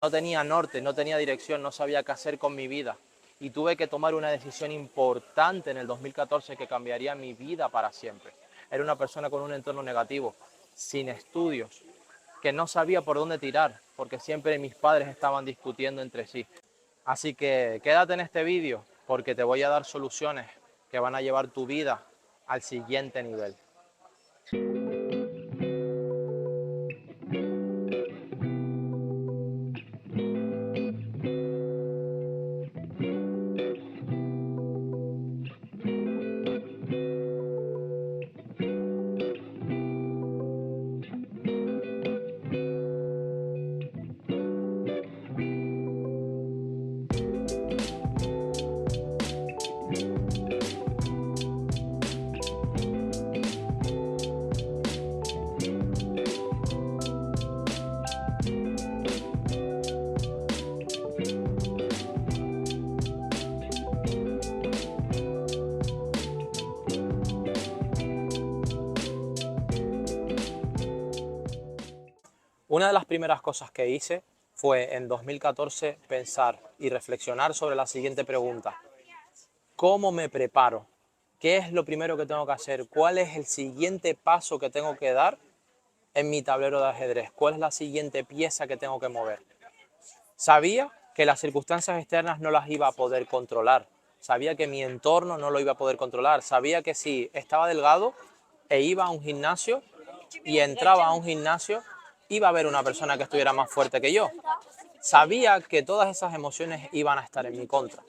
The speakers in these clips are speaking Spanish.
No tenía norte, no tenía dirección, no sabía qué hacer con mi vida. Y tuve que tomar una decisión importante en el 2014 que cambiaría mi vida para siempre. Era una persona con un entorno negativo, sin estudios, que no sabía por dónde tirar, porque siempre mis padres estaban discutiendo entre sí. Así que quédate en este vídeo, porque te voy a dar soluciones que van a llevar tu vida al siguiente nivel. Una de las primeras cosas que hice fue en 2014 pensar y reflexionar sobre la siguiente pregunta. ¿Cómo me preparo? ¿Qué es lo primero que tengo que hacer? ¿Cuál es el siguiente paso que tengo que dar en mi tablero de ajedrez? ¿Cuál es la siguiente pieza que tengo que mover? Sabía que las circunstancias externas no las iba a poder controlar. Sabía que mi entorno no lo iba a poder controlar. Sabía que si estaba delgado e iba a un gimnasio y entraba a un gimnasio, iba a haber una persona que estuviera más fuerte que yo. Sabía que todas esas emociones iban a estar en mi contra.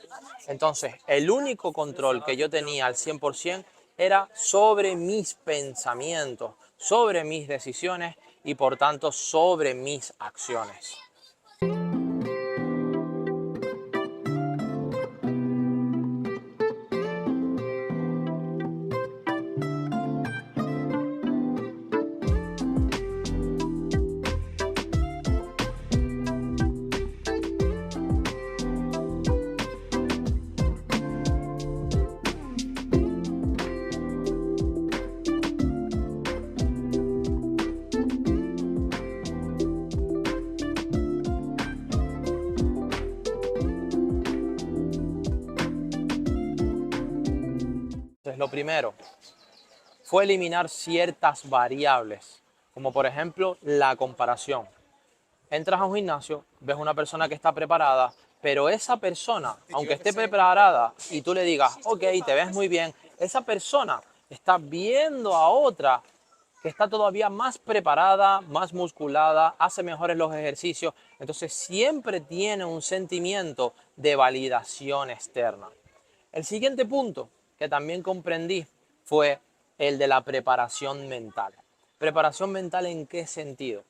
Entonces, el único control que yo tenía al 100% era sobre mis pensamientos, sobre mis decisiones y por tanto sobre mis acciones. Entonces, lo primero fue eliminar ciertas variables, como por ejemplo la comparación. Entras a un gimnasio, ves una persona que está preparada, pero esa persona, aunque esté preparada y tú le digas, ok, te ves muy bien, esa persona está viendo a otra que está todavía más preparada, más musculada, hace mejores los ejercicios, entonces siempre tiene un sentimiento de validación externa. El siguiente punto que también comprendí fue el de la preparación mental. ¿Preparación mental en qué sentido?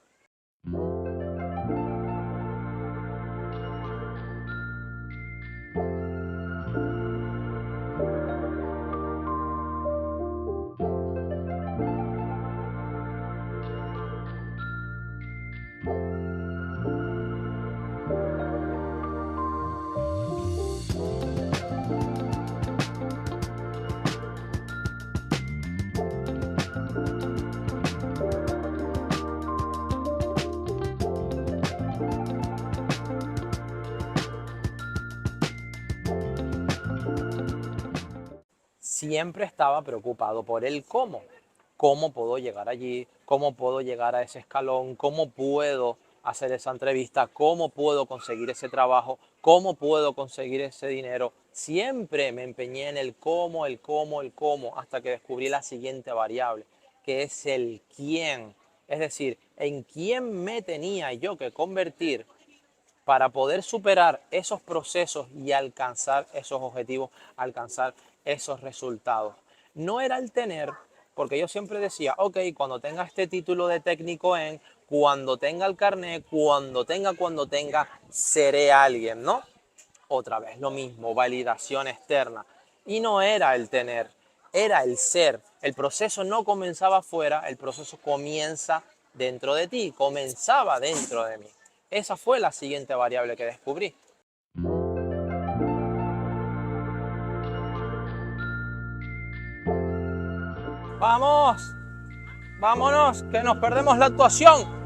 Siempre estaba preocupado por el cómo. ¿Cómo puedo llegar allí? ¿Cómo puedo llegar a ese escalón? ¿Cómo puedo hacer esa entrevista? ¿Cómo puedo conseguir ese trabajo? ¿Cómo puedo conseguir ese dinero? Siempre me empeñé en el cómo, el cómo, el cómo, hasta que descubrí la siguiente variable, que es el quién. Es decir, en quién me tenía yo que convertir para poder superar esos procesos y alcanzar esos objetivos, alcanzar esos resultados. No era el tener, porque yo siempre decía, ok, cuando tenga este título de técnico en, cuando tenga el carnet, cuando tenga, seré alguien, ¿no? Otra vez, lo mismo, validación externa. Y no era el tener, era el ser. El proceso no comenzaba afuera, el proceso comienza dentro de ti, comenzaba dentro de mí. Esa fue la siguiente variable que descubrí. ¡Vamos! ¡Vámonos! ¡Que nos perdemos la actuación!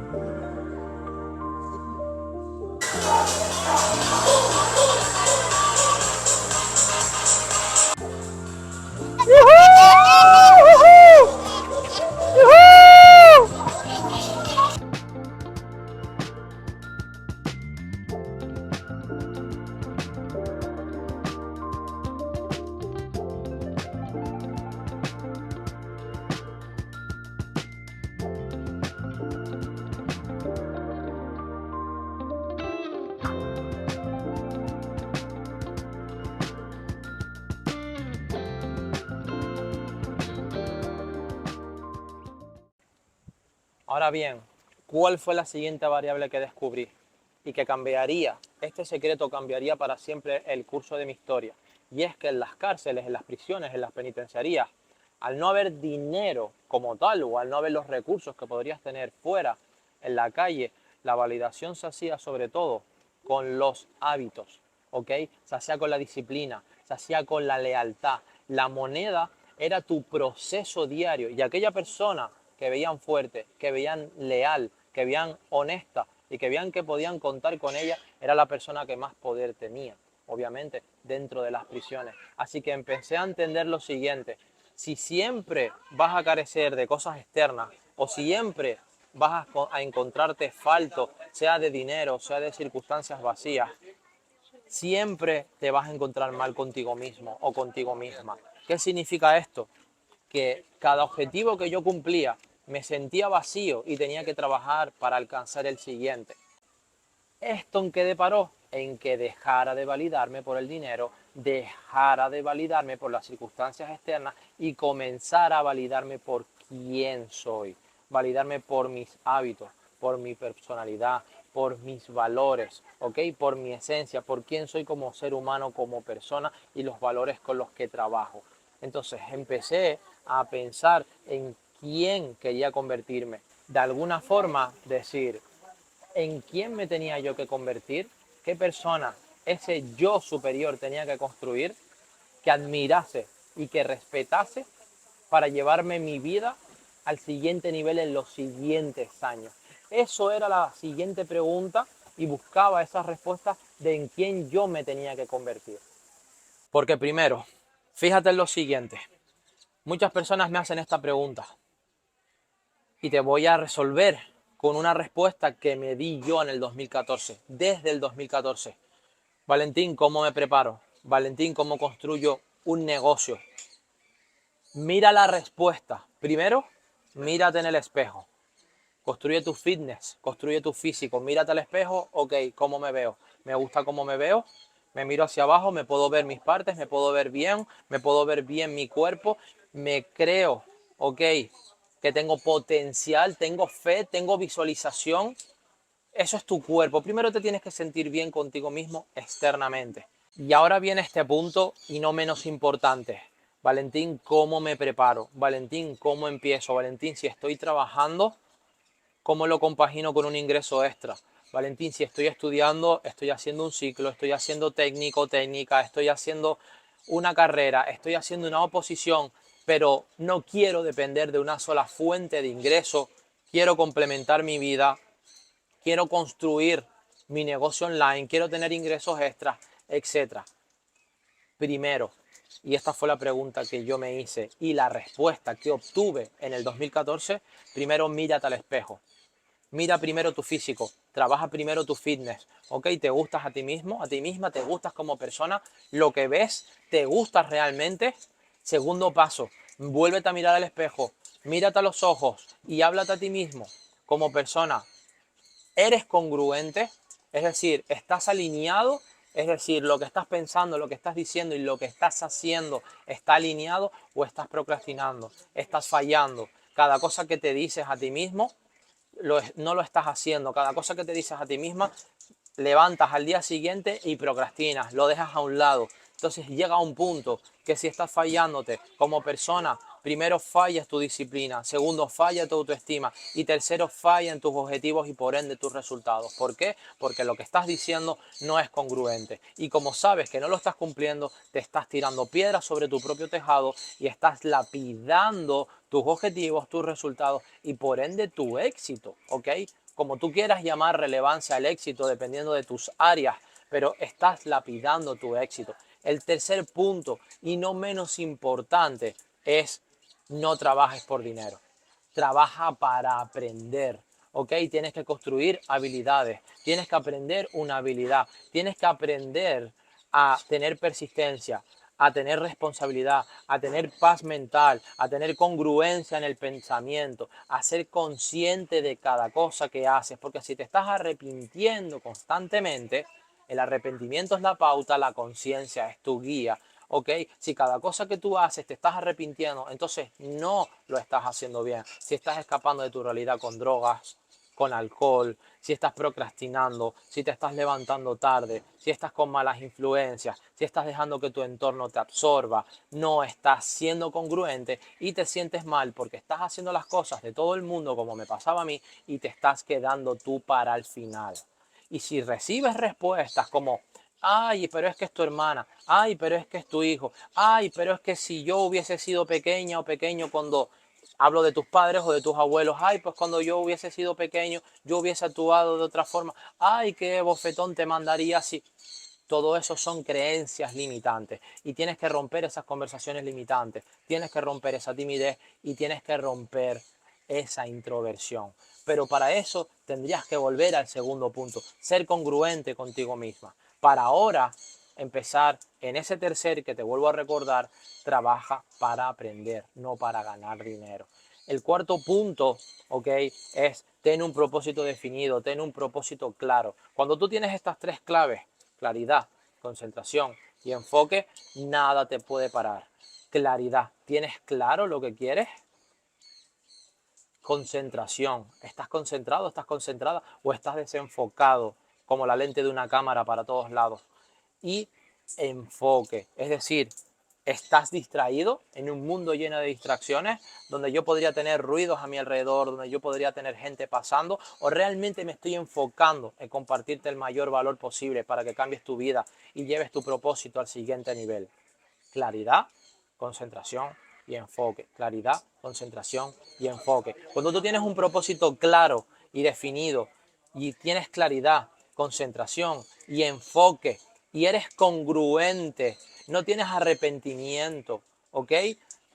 Ahora bien, ¿cuál fue la siguiente variable que descubrí y que cambiaría? Este secreto cambiaría para siempre el curso de mi historia. Y es que en las cárceles, en las prisiones, en las penitenciarías, al no haber dinero como tal o al no haber los recursos que podrías tener fuera, en la calle, la validación se hacía sobre todo con los hábitos, ¿ok? Se hacía con la disciplina, se hacía con la lealtad. La moneda era tu proceso diario y aquella persona que veían fuerte, que veían leal, que veían honesta y que veían que podían contar con ella, era la persona que más poder tenía, obviamente, dentro de las prisiones. Así que empecé a entender lo siguiente: si siempre vas a carecer de cosas externas o siempre vas a encontrarte falto, sea de dinero, sea de circunstancias vacías, siempre te vas a encontrar mal contigo mismo o contigo misma. ¿Qué significa esto? Que cada objetivo que yo cumplía me sentía vacío y tenía que trabajar para alcanzar el siguiente. ¿Esto en qué deparó? En que dejara de validarme por el dinero, dejara de validarme por las circunstancias externas y comenzara a validarme por quién soy, validarme por mis hábitos, por mi personalidad, por mis valores, ¿ok? Por mi esencia, por quién soy como ser humano, como persona y los valores con los que trabajo. Entonces empecé a pensar en quién quería convertirme. De alguna forma decir, ¿en quién me tenía yo que convertir? ¿Qué persona ese yo superior tenía que construir, que admirase y que respetase para llevarme mi vida al siguiente nivel en los siguientes años? Eso era la siguiente pregunta y buscaba esas respuestas de en quién yo me tenía que convertir. Porque primero, fíjate en lo siguiente. Muchas personas me hacen esta pregunta y te voy a resolver con una respuesta que me di yo en el 2014, desde el 2014. Valentín, ¿cómo me preparo? Valentín, ¿cómo construyo un negocio? Mira la respuesta. Primero, mírate en el espejo. Construye tu fitness, construye tu físico. Mírate al espejo, ok, ¿cómo me veo? ¿Me gusta cómo me veo? Me miro hacia abajo, me puedo ver mis partes, me puedo ver bien mi cuerpo, me creo, ok, que tengo potencial, tengo fe, tengo visualización. Eso es tu cuerpo. Primero te tienes que sentir bien contigo mismo externamente. Y ahora viene este punto y no menos importante. Valentín, ¿cómo me preparo? Valentín, ¿cómo empiezo? Valentín, si estoy trabajando, ¿cómo lo compagino con un ingreso extra? Valentín, si estoy estudiando, estoy haciendo un ciclo, estoy haciendo técnico, técnica, estoy haciendo una carrera, estoy haciendo una oposición, pero no quiero depender de una sola fuente de ingreso, quiero complementar mi vida, quiero construir mi negocio online, quiero tener ingresos extras, etcétera. Primero, y esta fue la pregunta que yo me hice y la respuesta que obtuve en el 2014, primero mírate al espejo. Mira primero tu físico, trabaja primero tu fitness, ¿ok? ¿Te gustas a ti mismo, a ti misma? ¿Te gustas como persona? ¿Lo que ves te gusta realmente? Segundo paso, vuélvete a mirar al espejo, mírate a los ojos y háblate a ti mismo como persona. ¿Eres congruente? Es decir, ¿estás alineado? Es decir, lo que estás pensando, lo que estás diciendo y lo que estás haciendo está alineado o estás procrastinando, estás fallando. Cada cosa que te dices a ti mismo no lo estás haciendo. Cada cosa que te dices a ti misma levantas al día siguiente y procrastinas, lo dejas a un lado. Entonces llega un punto que si estás fallándote como persona, primero fallas tu disciplina, segundo falla tu autoestima y tercero falla en tus objetivos y por ende tus resultados. ¿Por qué? Porque lo que estás diciendo no es congruente. Y como sabes que no lo estás cumpliendo, te estás tirando piedras sobre tu propio tejado y estás lapidando tus objetivos, tus resultados y por ende tu éxito, ¿ok? Como tú quieras llamar relevancia al éxito dependiendo de tus áreas, pero estás lapidando tu éxito. El tercer punto, y no menos importante, es no trabajes por dinero. Trabaja para aprender, ¿ok? Tienes que construir habilidades, tienes que aprender una habilidad, tienes que aprender a tener persistencia, a tener responsabilidad, a tener paz mental, a tener congruencia en el pensamiento, a ser consciente de cada cosa que haces, porque si te estás arrepintiendo constantemente, el arrepentimiento es la pauta, la conciencia es tu guía, ¿ok? Si cada cosa que tú haces te estás arrepintiendo, entonces no lo estás haciendo bien. Si estás escapando de tu realidad con drogas, con alcohol, si estás procrastinando, si te estás levantando tarde, si estás con malas influencias, si estás dejando que tu entorno te absorba, no estás siendo congruente y te sientes mal porque estás haciendo las cosas de todo el mundo como me pasaba a mí y te estás quedando tú para el final. Y si recibes respuestas como, ay, pero es que es tu hermana, ay, pero es que es tu hijo, ay, pero es que si yo hubiese sido pequeña o pequeño cuando hablo de tus padres o de tus abuelos, ay, pues cuando yo hubiese sido pequeño, yo hubiese actuado de otra forma, ay, qué bofetón te mandaría así. Todo eso son creencias limitantes y tienes que romper esas conversaciones limitantes, tienes que romper esa timidez y tienes que romper esa introversión. Pero para eso tendrías que volver al segundo punto, ser congruente contigo misma. Para ahora empezar en ese tercer que te vuelvo a recordar, trabaja para aprender, no para ganar dinero. El cuarto punto, ¿ok? Es ten un propósito definido, ten un propósito claro. Cuando tú tienes estas tres claves, claridad, concentración y enfoque, nada te puede parar. Claridad, ¿tienes claro lo que quieres? Concentración, ¿estás concentrado, estás concentrada o estás desenfocado como la lente de una cámara para todos lados? Y enfoque, es decir, estás distraído en un mundo lleno de distracciones, donde yo podría tener ruidos a mi alrededor, donde yo podría tener gente pasando, o realmente me estoy enfocando en compartirte el mayor valor posible para que cambies tu vida y lleves tu propósito al siguiente nivel. Claridad, concentración y enfoque. Claridad, concentración y enfoque. Cuando tú tienes un propósito claro y definido y tienes claridad, concentración y enfoque y eres congruente, no tienes arrepentimiento, ¿ok?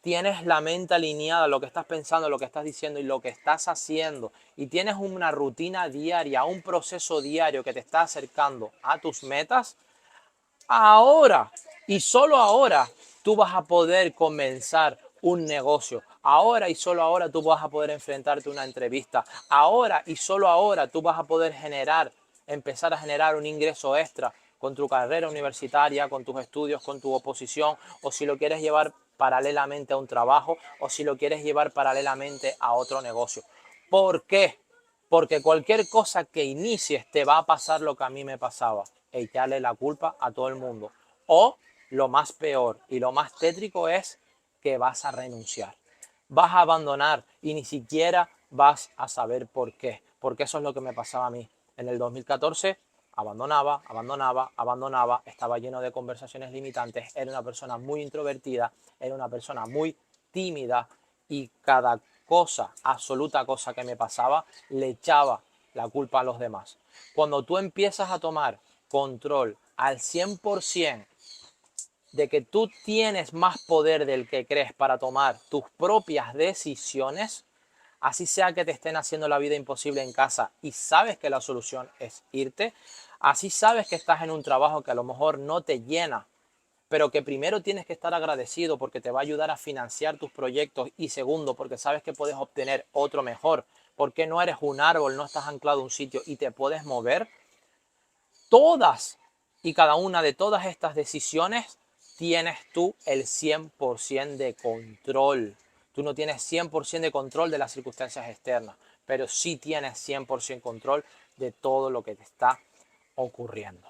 Tienes la mente alineada, lo que estás pensando, lo que estás diciendo y lo que estás haciendo. Y tienes una rutina diaria, un proceso diario que te está acercando a tus metas. Ahora y solo ahora tú vas a poder comenzar un negocio. Ahora y solo ahora tú vas a poder enfrentarte a una entrevista. Ahora y solo ahora tú vas a poder empezar a generar un ingreso extra con tu carrera universitaria, con tus estudios, con tu oposición, o si lo quieres llevar paralelamente a un trabajo, o si lo quieres llevar paralelamente a otro negocio. ¿Por qué? Porque cualquier cosa que inicies te va a pasar lo que a mí me pasaba, echarle la culpa a todo el mundo. O lo más peor y lo más tétrico es que vas a renunciar. Vas a abandonar y ni siquiera vas a saber por qué. Porque eso es lo que me pasaba a mí. En el 2014 abandonaba, estaba lleno de conversaciones limitantes, era una persona muy introvertida, era una persona muy tímida y cada cosa, absoluta cosa que me pasaba, le echaba la culpa a los demás. Cuando tú empiezas a tomar control al 100% de que tú tienes más poder del que crees para tomar tus propias decisiones, así sea que te estén haciendo la vida imposible en casa y sabes que la solución es irte, así sabes que estás en un trabajo que a lo mejor no te llena, pero que primero tienes que estar agradecido porque te va a ayudar a financiar tus proyectos y segundo porque sabes que puedes obtener otro mejor, porque no eres un árbol, no estás anclado a un sitio y te puedes mover. Todas y cada una de todas estas decisiones tienes tú el 100% de control. Tú no tienes 100% de control de las circunstancias externas, pero sí tienes 100% control de todo lo que te está ocurriendo.